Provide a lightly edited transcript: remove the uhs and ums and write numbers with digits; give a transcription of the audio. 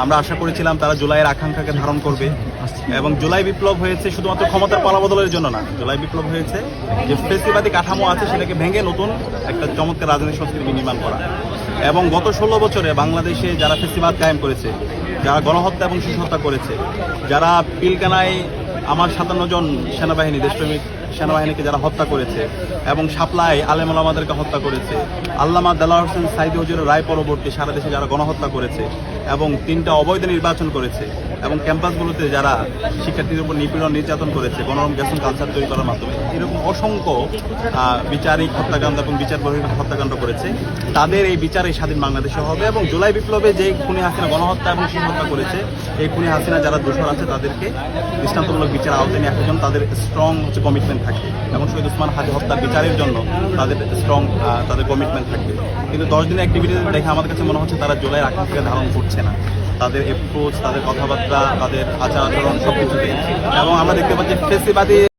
আমরা আশা করেছিলাম তারা জুলাইয়ের আকাঙ্ক্ষাকে ধারণ করবে এবং জুলাই বিপ্লব হয়েছে শুধুমাত্র ক্ষমতার পালাবদলের জন্য না। জুলাই বিপ্লব হয়েছে যে ফেসিবাদী কাঠামো আছে সেটাকে ভেঙে নতুন একটা চমৎকার রাজনৈতিক সংস্কৃতি নির্মাণ করা। এবং গত 16 বছরে বাংলাদেশে যারা ফেসিবাদ কায়েম করেছে, যারা গণহত্যা এবং শিশু হত্যা করেছে, যারা পিলকানায় আমার 57 জন সেনাবাহিনী, দেশপ্রেমিক সেনাবাহিনীকে যারা হত্যা করেছে এবং শাপলায় আলেম ওলামাদেরকে হত্যা করেছে, আল্লামা দেলাওয়ার হোসেন সাইদি হুজুরের রায় পরবর্তী সারা দেশে যারা গণহত্যা করেছে এবং 3টা অবৈধ নির্বাচন করেছে এবং ক্যাম্পাসগুলোতে যারা শিক্ষার্থীদের উপর নিপীড়ন নির্যাতন করেছে গণরম গ্যাসন কালচার তৈরি করার মাধ্যমে, এরকম অসংখ্য বিচারিক হত্যাকাণ্ড এবং বিচার বহির্ভূত হত্যাকাণ্ড করেছে, তাদের এই বিচার এই স্বাধীন বাংলাদেশে হবে। এবং জুলাই বিপ্লবে যে খুনি হাসিনা গণহত্যা এবং শিশু হত্যা করেছে, এই খুনি হাসিনা যারা দোষর আছে তাদেরকে দৃষ্টান্তমূলক বিচার আওতায় নিয়ে আসার জন্য তাদের স্ট্রং কমিটমেন্ট থাকবে এবং শহীদ ওসমান হাদি হত্যার বিচারের জন্য তাদের স্ট্রং তাদের কমিটমেন্ট থাকবে। কিন্তু 10 দিনের অ্যাক্টিভিটি দেখে আমার কাছে মনে হচ্ছে তারা জুলাইয়ের আকাঙ্ক্ষাকে ধারণ করছে না, তাদের অ্যাপ্রোচ, তাদের কথাবার্তা, তাদের আচার আচরণ সবকিছুতে। এবং আমরা দেখতে পাচ্ছি ফেসিবাদী